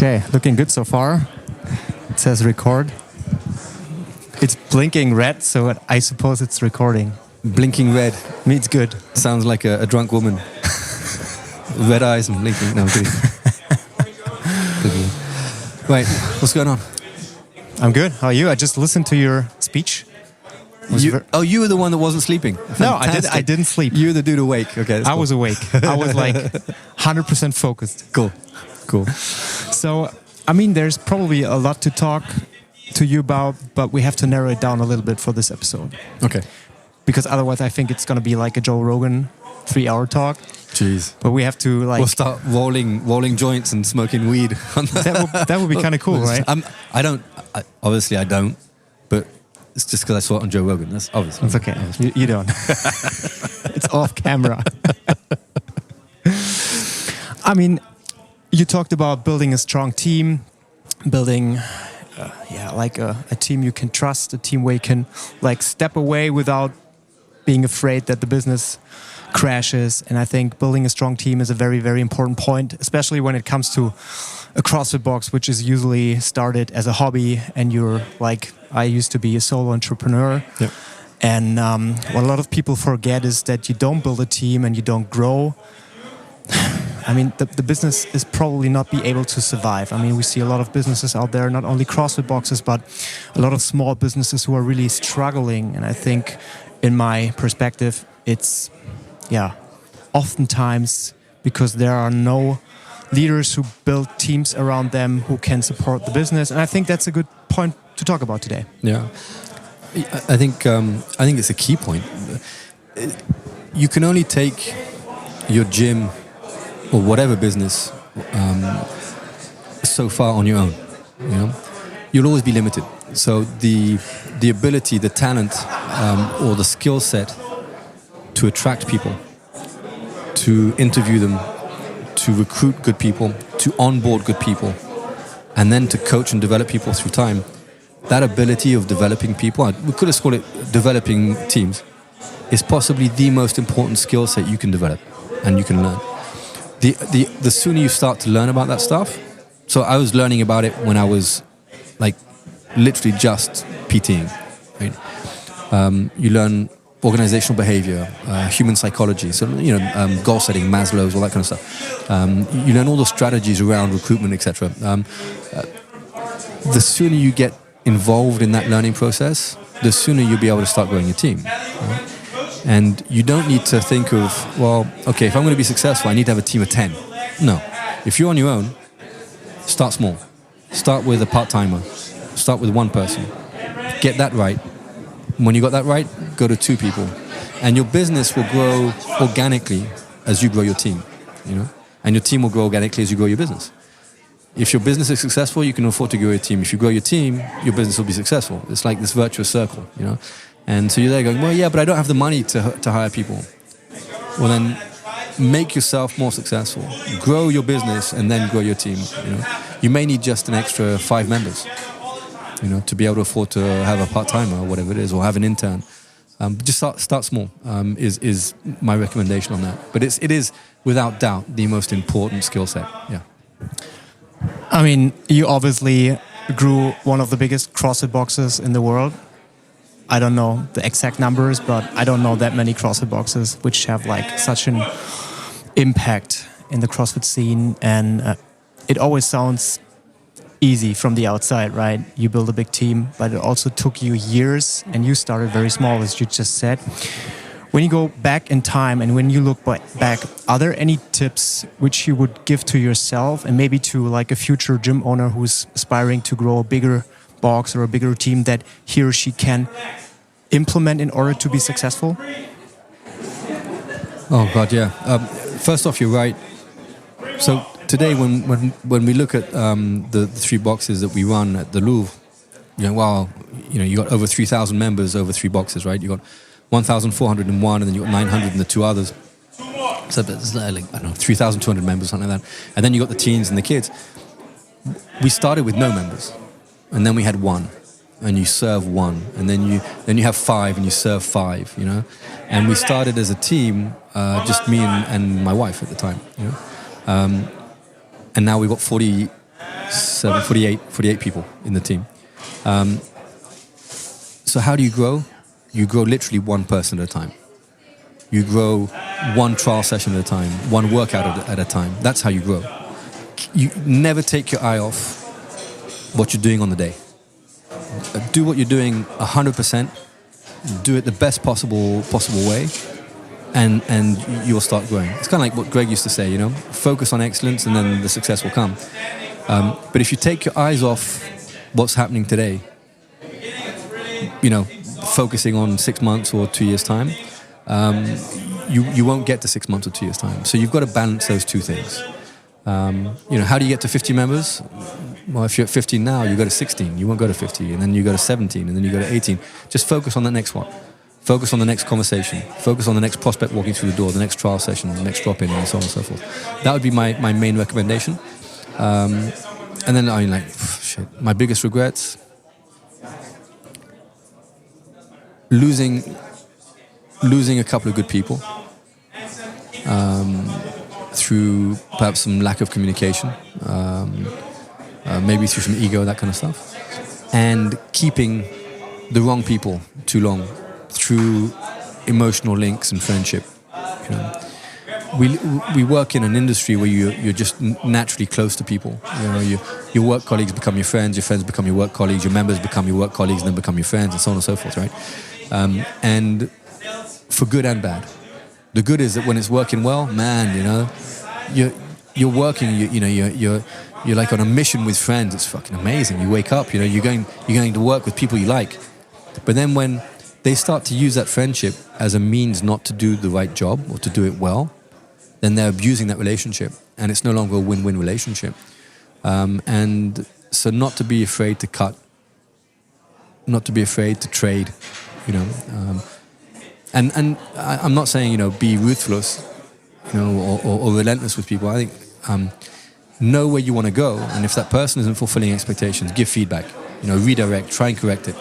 Okay, looking good so far. It says record. It's blinking red, so I suppose it's recording. Blinking red. Means good. Sounds like a drunk woman. Red eyes and blinking. No, I'm kidding. Right, what's going on? I'm good. How are you? I just listened to your speech. You were the one that wasn't sleeping. Fantastic. No, I didn't sleep. You were the dude awake. Okay, I was awake. I was like 100% focused. Cool. So, I mean, there's probably a lot to talk to you about, but we have to narrow it down a little bit for this episode. Okay. Because otherwise I think it's going to be like a Joe Rogan 3-hour talk. Jeez. But we have to like... We'll start rolling joints and smoking weed. That would be kind of cool, right? Obviously I don't, but it's just because I saw it on Joe Rogan. That's obviously. It's okay. You don't. It's off camera. I mean, you talked about building a strong team, building... like a team you can trust, a team where you can like step away without being afraid that the business crashes. And I think building a strong team is a very, very important point, especially when it comes to a CrossFit box, which is usually started as a hobby. And you're like, I used to be a solo entrepreneur. Yep. And what a lot of people forget is that you don't build a team and you don't grow. I mean, the business is probably not be able to survive. I mean, we see a lot of businesses out there, not only CrossFit boxes, but a lot of small businesses who are really struggling. And I think, in my perspective, it's, oftentimes because there are no leaders who build teams around them who can support the business. And I think that's a good point to talk about today. Yeah, I think it's a key point. You can only take your gym or whatever business so far on your own. You know, you'll always be limited. So the ability, the talent, or the skill set to attract people, to interview them, to recruit good people, to onboard good people, and then to coach and develop people through time. That ability of developing people, we could have called it developing teams, is possibly the most important skill set you can develop and you can learn. The sooner you start to learn about that stuff, so I was learning about it when I was like literally just PTing, right? You learn organizational behavior, human psychology, so goal setting, Maslow's, all that kind of stuff. You learn all the strategies around recruitment, etc. The sooner you get involved in that learning process, the sooner you'll be able to start growing your team. Right? And you don't need to think of, well, okay, if I'm going to be successful, I need to have a team of 10. No. If you're on your own, start small. Start with a part-timer. Start with one person. Get that right. When you got that right, go to 2 people. And your business will grow organically as you grow your team. And your team will grow organically as you grow your business. If your business is successful, you can afford to grow your team. If you grow your team, your business will be successful. It's like this virtuous circle, And so you're there going, well, yeah, but I don't have the money to hire people. Well, then make yourself more successful. Grow your business and then grow your team. You may need just an extra 5 members, to be able to afford to have a part-timer or whatever it is, or have an intern. Just start small is my recommendation on that. But it is without doubt the most important skill set. Yeah. I mean, you obviously grew one of the biggest CrossFit boxes in the world. I don't know the exact numbers, but I don't know that many CrossFit boxes which have like such an impact in the CrossFit scene. And it always sounds easy from the outside, right? You build a big team, but it also took you years, and you started very small, as you just said. When you go back in time and when you look back, are there any tips which you would give to yourself and maybe to like a future gym owner who's aspiring to grow a bigger box or a bigger team that he or she can implement in order to be successful? Oh God, yeah. First off, you're right. So today, when we look at the 3 boxes that we run at the Louvre, you got over 3,000 members over 3 boxes, right? You got 1,401, and then you got 900 in the 2 others. So that's like, I don't know, 3,200 members, something like that. And then you got the teens and the kids. We started with no members. And then we had 1, and you serve 1, and then you have 5, and you serve 5. And we started as a team, just me and my wife at the time. And now we've got 40 48 people in the team. So how do you grow? You grow literally one person at a time. You grow one trial session at a time, one workout at a time. That's how you grow. You never take your eye off what you're doing on the day. Do what you're doing 100%. Do it the best possible way, and you'll start growing. It's kind of like what Greg used to say, you know, focus on excellence and then the success will come. But if you take your eyes off what's happening today, you know, focusing on 6 months or 2 years' time, you won't get to 6 months or 2 years' time. So you've got to balance those two things. You know, how do you get to 50 members? Well, if you're at 15 now, you go to 16. You won't go to 50, and then you go to 17, and then you go to 18. Just focus on the next one. Focus on the next conversation. Focus on the next prospect walking through the door, the next trial session, the next drop-in, and so on and so forth. That would be my main recommendation. And then, I mean, like, shit, my biggest regrets? Losing a couple of good people. Through perhaps some lack of communication, maybe through some ego, that kind of stuff, and keeping the wrong people too long through emotional links and friendship. You know, we work in an industry where you're just naturally close to people. You know, your work colleagues become your friends become your work colleagues, your members become your work colleagues, and then become your friends, and so on and so forth, right? And for good and bad. The good is that when it's working well, man, you know, you're working, you're like on a mission with friends. It's fucking amazing. You wake up, you know, you're going to work with people you like. But then when they start to use that friendship as a means not to do the right job or to do it well, then they're abusing that relationship, and it's no longer a win-win relationship. And so, not to be afraid to cut, not to be afraid to trade, you know. And I'm not saying, you know, be ruthless, you know, or relentless with people. I think know where you want to go, and if that person isn't fulfilling expectations, give feedback. You know, redirect, try and correct it.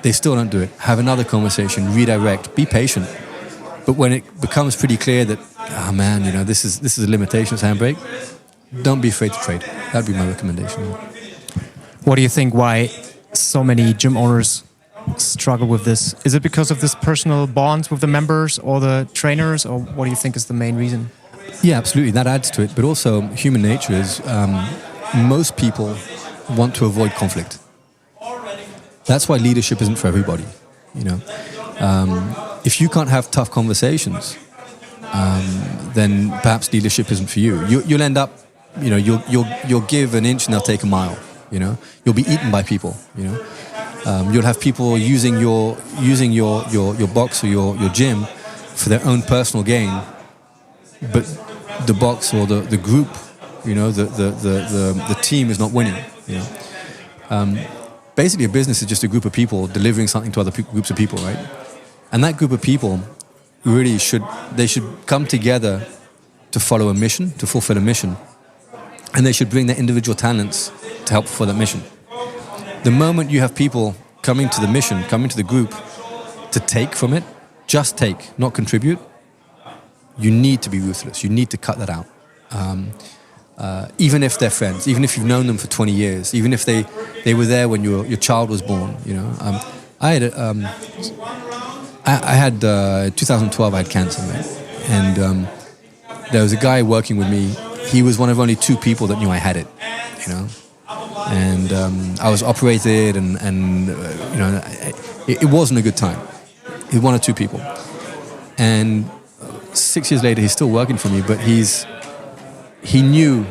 They still don't do it. Have another conversation, redirect, be patient. But when it becomes pretty clear that, oh man, you know, this is a limitations handbrake, don't be afraid to trade. That'd be my recommendation. What do you think? Why so many gym owners struggle with this? Is it because of this personal bonds with the members or the trainers, or what do you think is the main reason? Yeah, absolutely. That adds to it. But also, human nature is most people want to avoid conflict. That's why leadership isn't for everybody. You know, if you can't have tough conversations, then perhaps leadership isn't for you. You'll end up, you know, you'll give an inch and they'll take a mile. You know, you'll be eaten by people. You know. You'll have people using your box or your gym for their own personal gain, but the box or the group, you know, the team is not winning. You know, basically a business is just a group of people delivering something to other groups of people, right? And that group of people really should come together to follow a mission, to fulfill a mission, and they should bring their individual talents to help fulfill that mission. The moment you have people coming to the mission, coming to the group to take from it, just take, not contribute, you need to be ruthless. You need to cut that out. Even if they're friends, even if you've known them for 20 years, even if they were there when your child was born, you know. I had 2012, I had cancer, right? And there was a guy working with me. He was one of only 2 people that knew I had it, you know. And I was operated, and you know, it wasn't a good time. He was 1 or 2 people, and 6 years later, he's still working for me. But he knew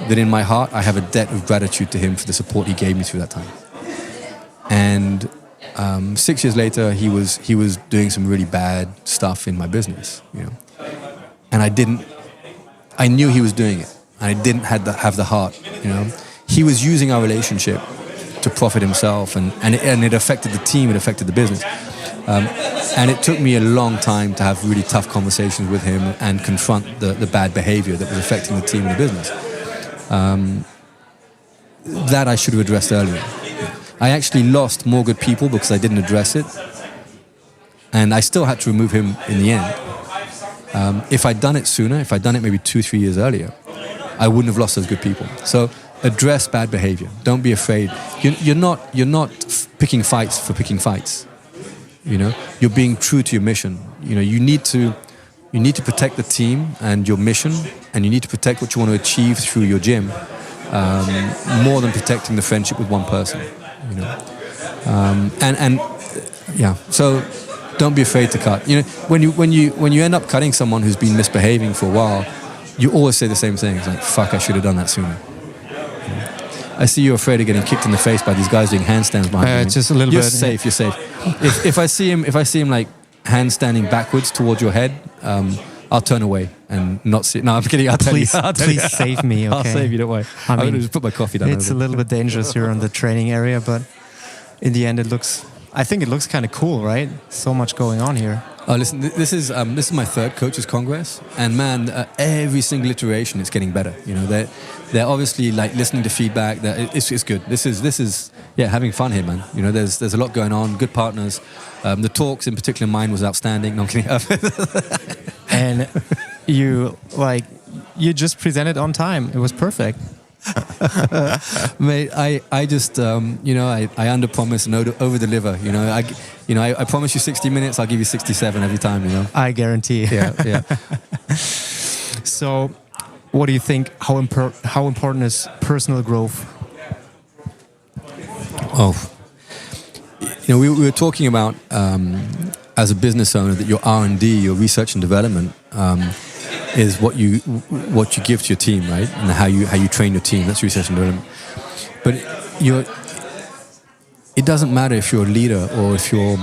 that in my heart, I have a debt of gratitude to him for the support he gave me through that time. And 6 years later, he was doing some really bad stuff in my business, you know, and I knew he was doing it, and I didn't have the heart, you know. He was using our relationship to profit himself, and it affected the team, it affected the business. And it took me a long time to have really tough conversations with him and confront the bad behavior that was affecting the team and the business. That I should have addressed earlier. I actually lost more good people because I didn't address it, and I still had to remove him in the end. If I'd done it sooner, if I'd done it maybe 2-3 years earlier, I wouldn't have lost those good people. So address bad behavior. Don't be afraid. You're not picking fights for picking fights. You're being true to your mission. You need to protect the team and your mission, and you need to protect what you want to achieve through your gym, more than protecting the friendship with one person. So don't be afraid to cut. When you end up cutting someone who's been misbehaving for a while, you always say the same thing. It's like, fuck, I should have done that sooner. I see you're afraid of getting kicked in the face by these guys doing handstands behind you. Just a little You're bit. safe. You're safe. If I see him like handstanding backwards towards your head, I'll turn away and not see. No, I'm kidding. Please save me. Okay? I'll save you. Don't worry. I'm going to just put my coffee down. It's a little bit dangerous here in the training area, but in the end, I think it looks kind of cool, right? So much going on here. Oh, listen, this is my third coaches congress, and man, every single iteration it's getting better. They're obviously like listening to feedback. It's good. This is having fun here, man. There's a lot going on. Good partners. The talks, in particular, mine was outstanding. No, I'm kidding. And you just presented on time. It was perfect. Mate, I just I under promise and over deliver. I promise you 60 minutes, I'll give you 67 every time. I guarantee. Yeah. So, what do you think? How important is personal growth? Oh, we were talking about as a business owner that your R&D, your research and development, is what you give to your team, right? And how you train your team. That's research and development. But it doesn't matter if you're a leader or if you're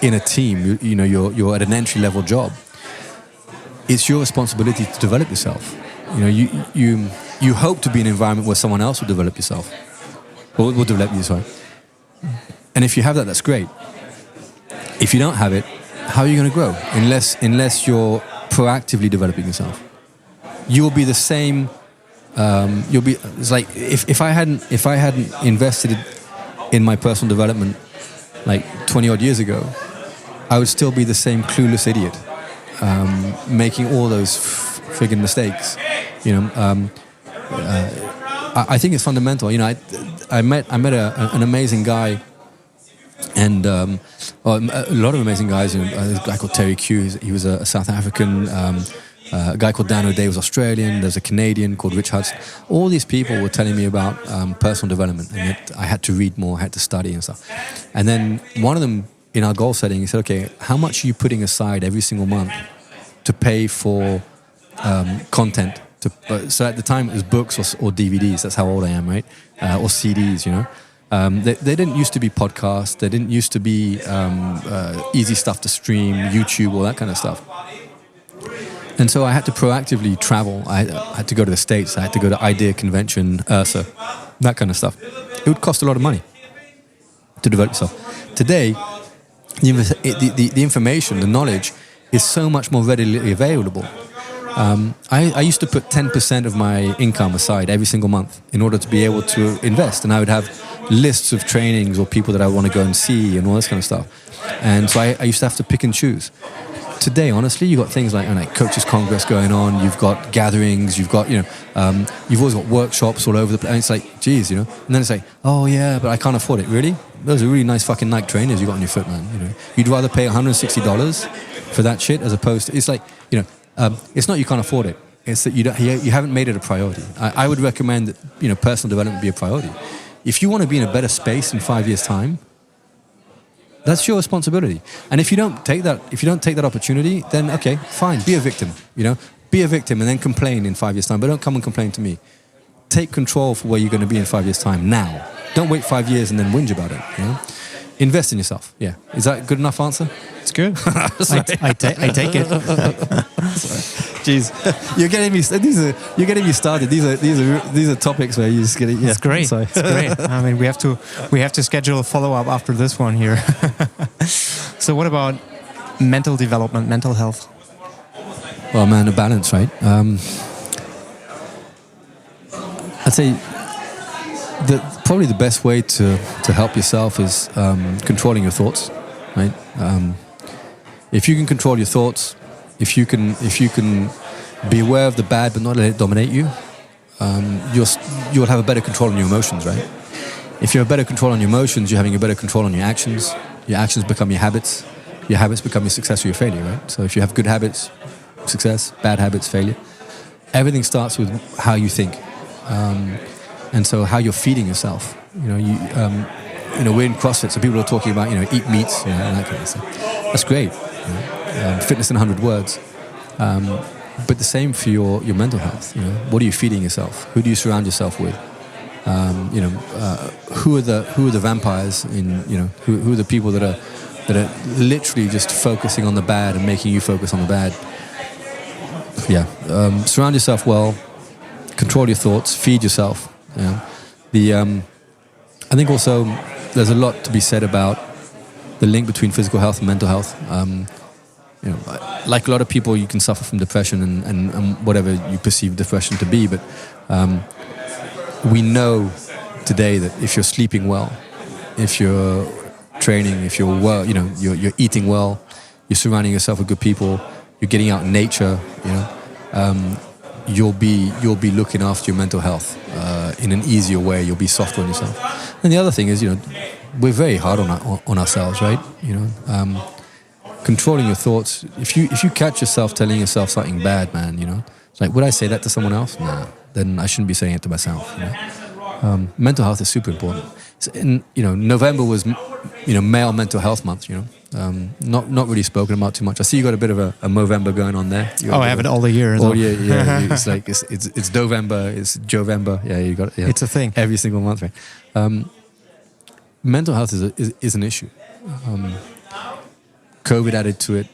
in a team. You're at an entry level job. It's your responsibility to develop yourself. You hope to be in an environment where someone else will develop yourself, or will develop you. Sorry. And if you have that, that's great. If you don't have it, how are you going to grow? Unless you're proactively developing yourself, you will be the same. It's like if I hadn't invested in my personal development like 20 odd years ago, I would still be the same clueless idiot, making all those friggin' mistakes. I think it's fundamental. I met an amazing guy. And a lot of amazing guys. There's a guy called Terry Q. He was a South African. A guy called Dan O'Day was Australian. There's a Canadian called Rich Hudson. All these people were telling me about personal development, and yet I had to read more, I had to study and stuff. And then one of them, in our goal setting, he said, "Okay, how much are you putting aside every single month to pay for content?" So at the time it was books or DVDs. That's how old I am, right? Or CDs, They didn't used to be podcasts. They didn't used to be easy stuff to stream, YouTube, all that kind of stuff. And so I had to proactively travel. I had to go to the States. I had to go to IDEA Convention, URSA, that kind of stuff. It would cost a lot of money to develop yourself. Today, the information, the knowledge is so much more readily available. I used to put 10% of my income aside every single month in order to be able to invest. And I would have lists of trainings or people that I want to go and see and all this kind of stuff. And so I used to have to pick and choose. Today, honestly, you've got things like Coaches Congress going on, you've got gatherings, you've got, you've always got workshops all over the place. And it's like, geez, And then it's like, oh yeah, but I can't afford it. Really? Those are really nice fucking Nike trainers you got on your foot, man. You'd rather pay $160 for that shit as opposed to, it's like, it's not you can't afford it. It's that you haven't made it a priority. I would recommend that personal development be a priority. If you want to be in a better space in 5 years' time, that's your responsibility. And if you don't take that opportunity, then okay, fine, be a victim. Be a victim and then complain in 5 years' time. But don't come and complain to me. Take control for where you're going to be in 5 years' time now. Don't wait 5 years and then whinge about it. Invest in yourself. Yeah, is that a good enough answer? It's good. I take it. Jeez, you're getting me started. These are topics where you just get it. Yeah. It's great. Sorry. It's great. I mean, we have to schedule a follow up after this one here. So, what about mental development, mental health? Well, man, a balance, right? I'd say probably the best way to help yourself is controlling your thoughts, right? If you can control your thoughts, if you can be aware of the bad but not let it dominate you, you'll have a better control on your emotions, right? If you have better control on your emotions, you're having a better control on your actions. Your actions become your habits. Your habits become your success or your failure, right? So if you have good habits, success, bad habits, failure. Everything starts with how you think. And so how you're feeding yourself. We're in CrossFit, so people are talking about, eat meats, and that kind of stuff. That's great. Fitness in 100 words. But the same for your mental health. What are you feeding yourself? Who do you surround yourself with? Who are the vampires who are the people that are literally just focusing on the bad and making you focus on the bad? Surround yourself well, control your thoughts, feed yourself. I think also there's a lot to be said about the link between physical health and mental health. Like a lot of people, you can suffer from depression and whatever you perceive depression to be, but we know today that if you're sleeping well, if you're training, if you're well, you're eating well, you're surrounding yourself with good people, you're getting out in nature, you'll be looking after your mental health in an easier way. You'll be softer on yourself. And the other thing is, we're very hard on ourselves, right? Controlling your thoughts. If you catch yourself telling yourself something bad, man, it's like, would I say that to someone else? Nah. Then I shouldn't be saying it to myself. Mental health is super important. November was, male mental health month. Not really spoken about too much. I see you got a bit of a Movember going on there. I have it all the year. Oh yeah. It's like it's Dovember, it's Jovember. Yeah, you got it. Yeah. It's a thing every single month, right? Mental health is an issue. COVID added to it.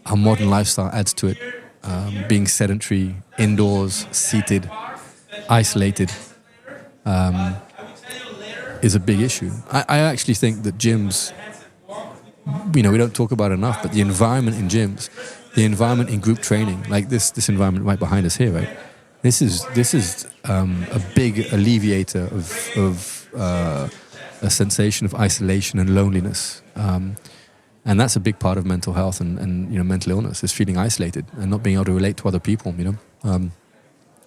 Our modern lifestyle adds to it. Being sedentary, indoors, seated, isolated, is a big issue. I actually think that gyms, we don't talk about it enough, but the environment in gyms, the environment in group training, like this environment right behind us here, right? This is a big alleviator of a sensation of isolation and loneliness. And that's a big part of mental health and mental illness, is feeling isolated and not being able to relate to other people,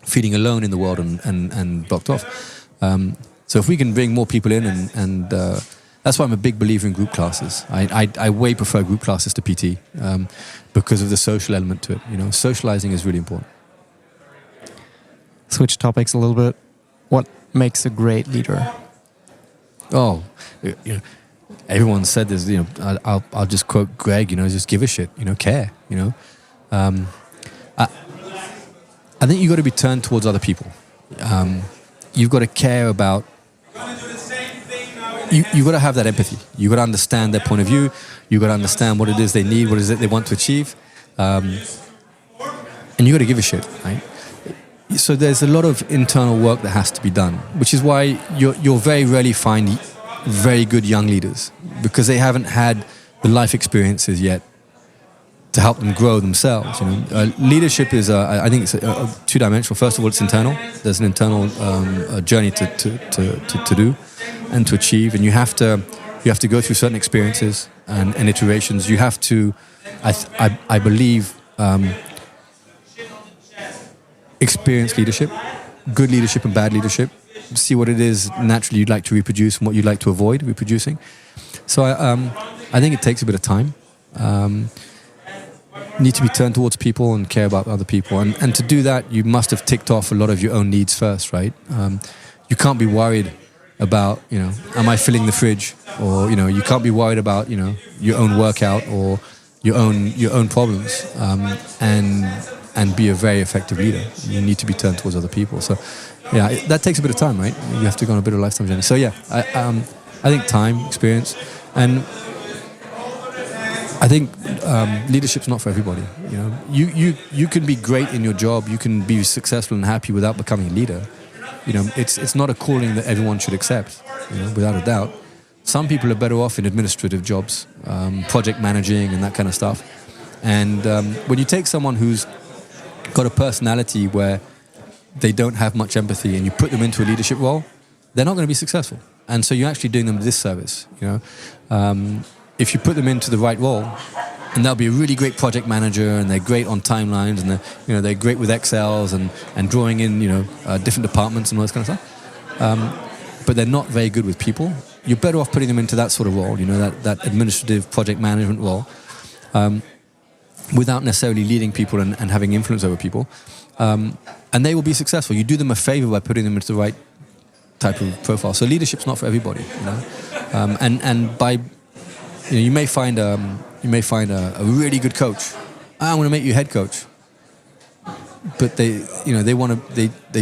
feeling alone in the world and blocked off. So if we can bring more people in and that's why I'm a big believer in group classes. I way prefer group classes to PT because of the social element to it. Socializing is really important. Switch topics a little bit. What makes a great leader? Everyone said this. I'll just quote Greg. Just give a shit. Care. I think you've got to be turned towards other people. You've got to care about. You've got to have that empathy. You've got to understand their point of view. You've got to understand what it is they need, what it is that they want to achieve, and you've got to give a shit, right? So there's a lot of internal work that has to be done, which is why you'll very rarely find very good young leaders, because they haven't had the life experiences yet to help them grow themselves. Leadership is, I think it's two-dimensional. First of all, it's internal. There's an internal journey to do and to achieve, and you have to go through certain experiences and iterations. You have to, I believe, experience leadership, good leadership and bad leadership. See what it is naturally you'd like to reproduce and what you'd like to avoid reproducing. So I think it takes a bit of time. Need to be turned towards people and care about other people. And to do that, you must have ticked off a lot of your own needs first, right? You can't be worried about, am I filling the fridge? Or, you can't be worried about, your own workout or your own problems. And be a very effective leader. You need to be turned towards other people. So, that takes a bit of time, right? You have to go on a bit of a lifetime journey. So, I think time, experience, and I think leadership's not for everybody. You can be great in your job. You can be successful and happy without becoming a leader. It's not a calling that everyone should accept. Without a doubt, some people are better off in administrative jobs, project managing and that kind of stuff. And when you take someone who's got a personality where they don't have much empathy and you put them into a leadership role, they're not going to be successful. And so you're actually doing them a disservice. If you put them into the right role, and they'll be a really great project manager, and they're great on timelines, and they're great with Excels and drawing in different departments and all this kind of stuff. But they're not very good with people. You're better off putting them into that sort of role, that administrative project management role, without necessarily leading people and having influence over people. And they will be successful. You do them a favor by putting them into the right type of profile. So leadership's not for everybody, and by you may find a really good coach. I want to make you head coach, but they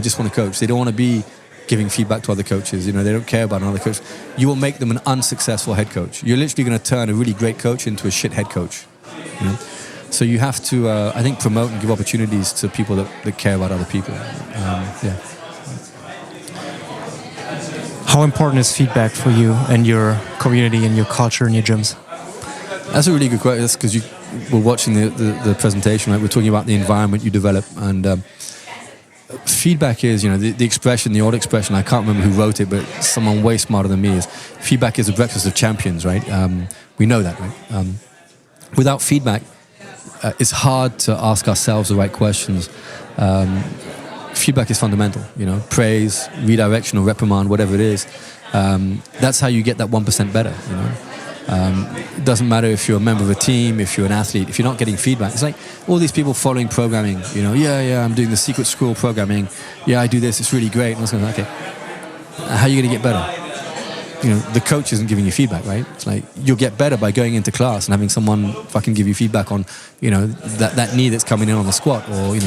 just want to coach. They don't want to be giving feedback to other coaches. They don't care about another coach. You will make them an unsuccessful head coach. You're literally going to turn a really great coach into a shit head coach. So you have to, I think, promote and give opportunities to people that care about other people. How important is feedback for you and your community and your culture in your gyms? That's a really good question. That's because you were watching the presentation, right? We're talking about the environment you develop, and feedback is, the expression, the old expression, I can't remember who wrote it, but someone way smarter than me, is feedback is the breakfast of champions, right? We know that, right? Without feedback, it's hard to ask ourselves the right questions. Feedback is fundamental, praise, redirection or reprimand, whatever it is. That's how you get that 1% better, It doesn't matter if you're a member of a team, if you're an athlete, if you're not getting feedback. It's like all these people following programming, I'm doing the secret school programming. Yeah, I do this, it's really great. And I was going, okay, how are you going to get better? The coach isn't giving you feedback, right? It's like you'll get better by going into class and having someone fucking give you feedback on, that knee that's coming in on the squat, or,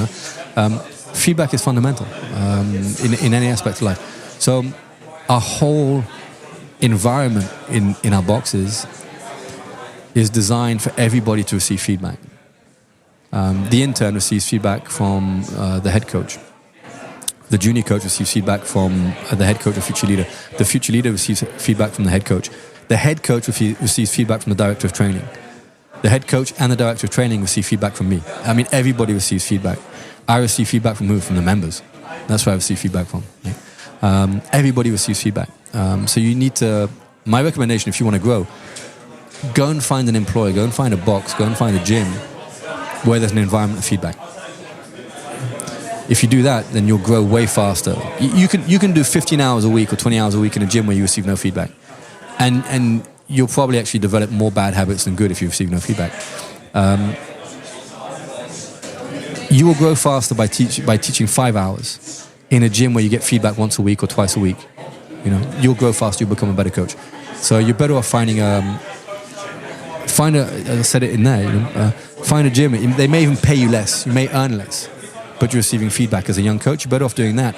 feedback is fundamental in any aspect of life. So our whole environment in our boxes is designed for everybody to receive feedback. The intern receives feedback from the head coach. The junior coach receives feedback from the head coach or future leader. The future leader receives feedback from the head coach. The head coach receives feedback from the director of training. The head coach and the director of training receive feedback from me. I mean, everybody receives feedback. I receive feedback from who? From the members. That's where I receive feedback from. Right? Everybody receives feedback. So you need to, my recommendation, if you want to grow, go and find an employer, go and find a box, go and find a gym where there's an environment of feedback. If you do that, then you'll grow way faster. You can do 15 hours a week or 20 hours a week in a gym where you receive no feedback. And you'll probably actually develop more bad habits than good if you receive no feedback. You will grow faster by teaching 5 hours in a gym where you get feedback once a week or twice a week. You'll grow faster, you'll become a better coach. So you're better off finding I said it in there, find a gym. They may even pay you less, you may earn less, but you're receiving feedback as a young coach. You're better off doing that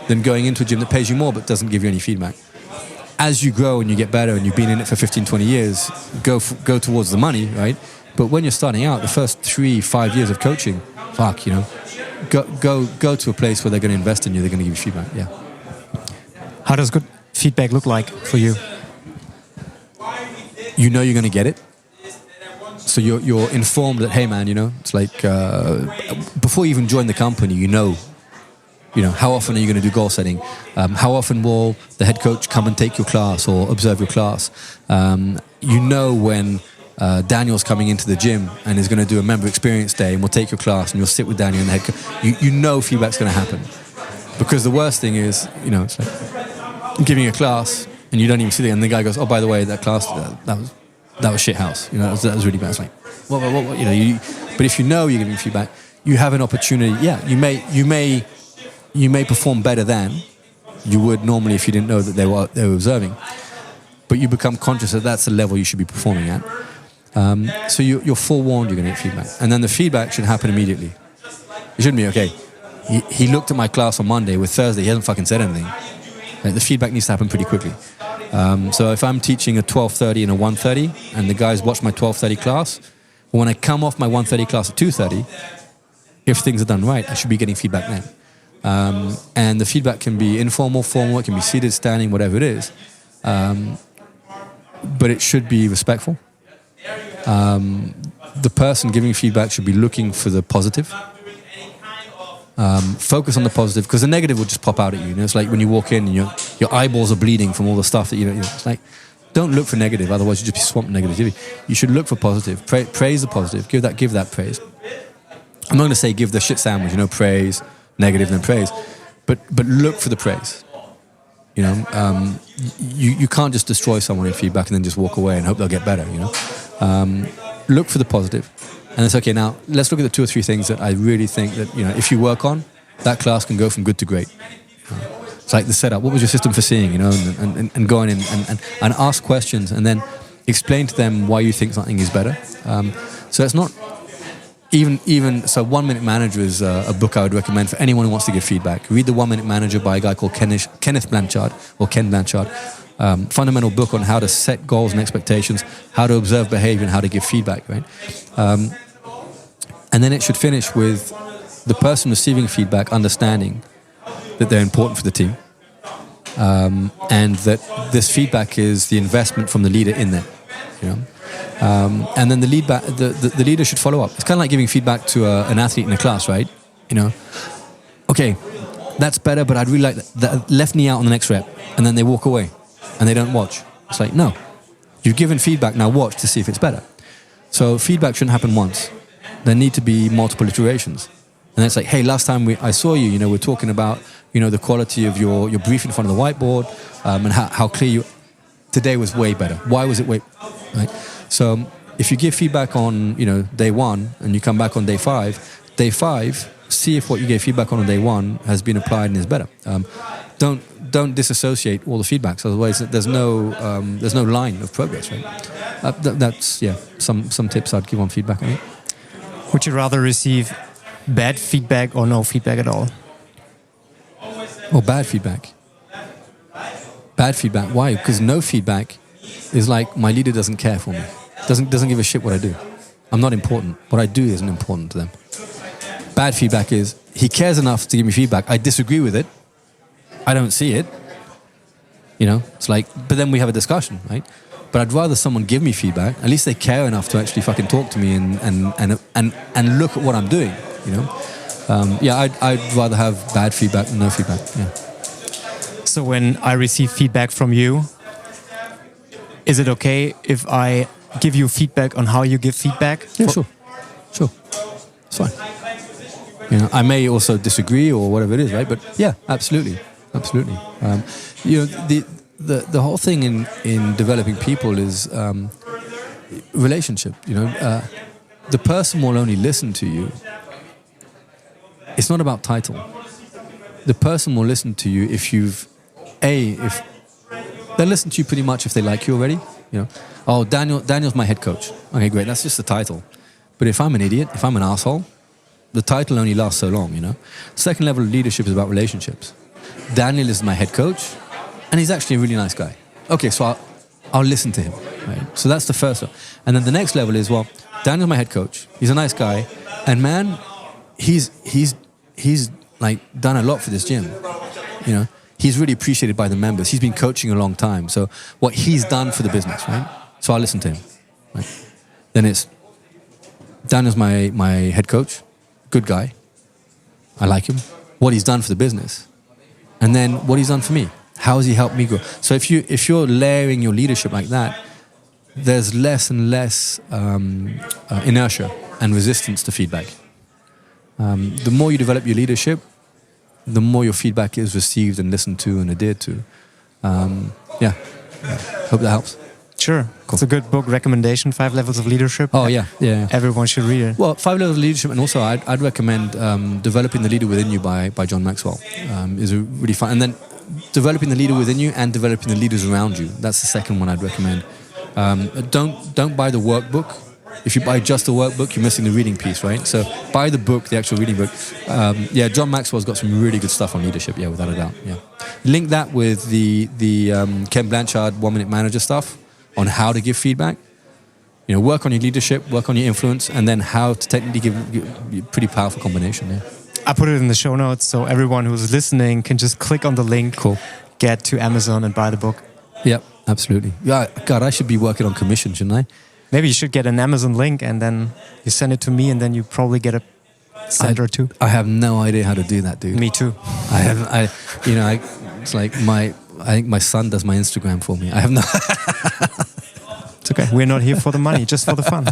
than going into a gym that pays you more but doesn't give you any feedback. As you grow and you get better and you've been in it for 15, 20 years, go towards the money, right? But when you're starting out, the first 3-5 years of coaching, go to a place where they're going to invest in you, they're going to give you feedback, yeah. How does good feedback look like for you? You're going to get it. So you're informed that, hey man, it's like before you even join the company, how often are you going to do goal setting? How often will the head coach come and take your class or observe your class? When Daniel's coming into the gym and is going to do a member experience day and we'll take your class and you'll sit with Daniel and the head coach. Feedback's going to happen. Because the worst thing is, it's like giving a class and you don't even see it, and the guy goes, oh, by the way, that class, that was shit house. That was really bad. It's like, what, but if you're giving feedback, you have an opportunity. Yeah, you may perform better than you would normally if you didn't know that they were observing. But you become conscious that that's the level you should be performing at. So you're forewarned you're going to get feedback. And then the feedback should happen immediately. It shouldn't be, okay, he looked at my class on Monday, with Thursday he hasn't fucking said anything. The feedback needs to happen pretty quickly. So if I'm teaching a 12:30 and a 1:30 and the guys watch my 12:30 class, when I come off my 1:30 class at 2:30, if things are done right, I should be getting feedback then. And the feedback can be informal, formal, it can be seated, standing, whatever it is. But it should be respectful. The person giving feedback should be looking for the positive. Focus on the positive, because the negative will just pop out at you. It's like when you walk in and your eyeballs are bleeding from all the stuff that it's like, don't look for negative, otherwise you just be swamped with negativity. You should look for positive. Praise the positive. Give that praise. I'm not going to say give the shit sandwich, praise, negative, then praise. But look for the praise. You can't just destroy someone in feedback and then just walk away and hope they'll get better, Look for the positive. And it's okay, now let's look at the 2 or 3 things that I really think that, if you work on, that class can go from good to great. It's like the setup. What was your system for seeing, and going in and ask questions and then explain to them why you think something is better. So it's not so 1 Minute Manager is a book I would recommend for anyone who wants to give feedback. Read the 1 Minute Manager by a guy called Kenneth Blanchard or Ken Blanchard. Fundamental book on how to set goals and expectations, how to observe behavior and how to give feedback, right? And then it should finish with the person receiving feedback understanding that they're important for the team, and that this feedback is the investment from the leader in them, and then the leader should follow up. It's kind of like giving feedback to an athlete in a class, right? Okay, that's better, but I'd really like that left knee out on the next rep, and then they walk away and they don't watch. It's like, no, you've given feedback, now watch to see if it's better. So feedback shouldn't happen once. There need to be multiple iterations. And it's like, hey, last time I saw you, we're talking about, the quality of your brief in front of the whiteboard, and how clear you. Today was way better. Why was it right? So if you give feedback on, day 1 and you come back on day 5, see if what you gave feedback on day 1 has been applied and is better. Don't disassociate all the feedbacks. Otherwise, there's no line of progress, right? That's some tips I'd give on feedback. I think. Would you rather receive bad feedback or no feedback at all? Or bad feedback. Bad feedback. Why? Because no feedback is like my leader doesn't care for me. Doesn't give a shit what I do. I'm not important. What I do isn't important to them. Bad feedback is he cares enough to give me feedback. I disagree with it. I don't see it. It's like, but then we have a discussion, right? But I'd rather someone give me feedback. At least they care enough to actually fucking talk to me and look at what I'm doing. I'd rather have bad feedback than no feedback. Yeah. So when I receive feedback from you, is it okay if I give you feedback on how you give feedback? Yeah, sure. It's fine. I may also disagree or whatever it is, right? But yeah, absolutely. The whole thing in developing people is relationship. The person will only listen to you. It's not about title. The person will listen to you if they'll listen to you pretty much if they like you already. Oh, Daniel's my head coach. Okay, great. That's just the title. But if I'm an idiot, if I'm an asshole, the title only lasts so long. Second level of leadership is about relationships. Daniel is my head coach, and he's actually a really nice guy. Okay, so I'll listen to him. Right? So that's the first one. And then the next level is, well, Daniel's my head coach. He's a nice guy, and man, he's like done a lot for this gym. He's really appreciated by the members. He's been coaching a long time. So what he's done for the business, right? So I listen to him. Right? Then it's Daniel's my head coach, good guy. I like him. What he's done for the business, and then what he's done for me. How has he helped me grow? So if you're layering your leadership like that, there's less and less inertia and resistance to feedback. The more you develop your leadership, the more your feedback is received and listened to and adhered to. Hope that helps. Sure. Cool. It's a good book recommendation, 5 Levels of Leadership. Oh, yeah. Everyone should read it. Well, 5 Levels of Leadership, and also I'd recommend Developing the Leader Within You by John Maxwell. Is a really fun. And then Developing the Leader Within You and Developing the Leaders Around You. That's the second one I'd recommend. Don't buy the workbook. If you buy just the workbook, you're missing the reading piece, right? So buy the book, the actual reading book. John Maxwell's got some really good stuff on leadership, without a doubt. Yeah. Link that with the Ken Blanchard 1 Minute Manager stuff on how to give feedback. Work on your leadership, work on your influence, and then how to technically give a pretty powerful combination. Yeah. I put it in the show notes so everyone who's listening can just click on the link, get to Amazon and buy the book. Yep, absolutely. Yeah, God, I should be working on commission, shouldn't I? Maybe you should get an Amazon link and then you send it to me and then you probably get a cent or two. I have no idea how to do that, dude. Me too. It's like I think my son does my Instagram for me. I have no. It's okay. We're not here for the money, just for the fun.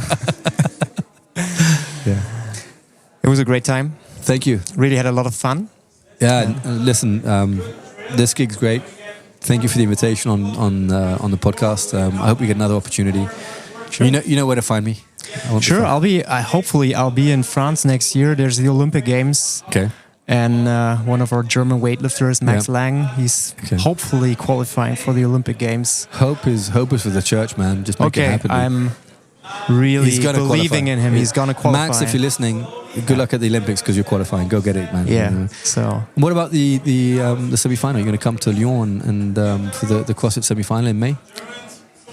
Yeah. It was a great time. Thank you. Really had a lot of fun. Yeah. Listen, this gig's great. Thank you for the invitation on the podcast. I hope we get another opportunity. Sure. You know where to find me. Sure. Hopefully I'll be in France next year. There's the Olympic Games. Okay. And one of our German weightlifters, Max Lang, he's hopefully qualifying for the Olympic Games. Hope is for the church, man. Just make it happen. I'm really believing in him. He's gonna qualify. Max, if you're listening, good luck at the Olympics because you're qualifying. Go get it, man. Yeah. So. What about the semi-final? You're going to come to Lyon and for the CrossFit semi-final in May?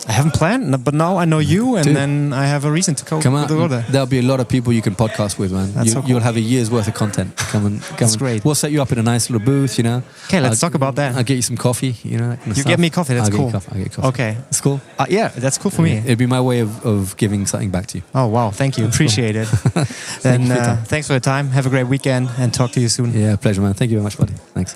I haven't planned, but now I know you, and then I have a reason to go. Come out. There. There'll be a lot of people you can podcast with, man. You'll have a year's worth of content. Come That's great. We'll set you up in a nice little booth, you know. Okay, let's talk about that. I'll get you some coffee, you know. That kind of you stuff. get me coffee. That's cool. I'll get you coffee. Okay, that's cool. Yeah, that's cool for me. It'd be my way of giving something back to you. Oh wow, thank you. Appreciate it. Then thanks for the time. Have a great weekend, and talk to you soon. Yeah, pleasure, man. Thank you very much, buddy. Thanks.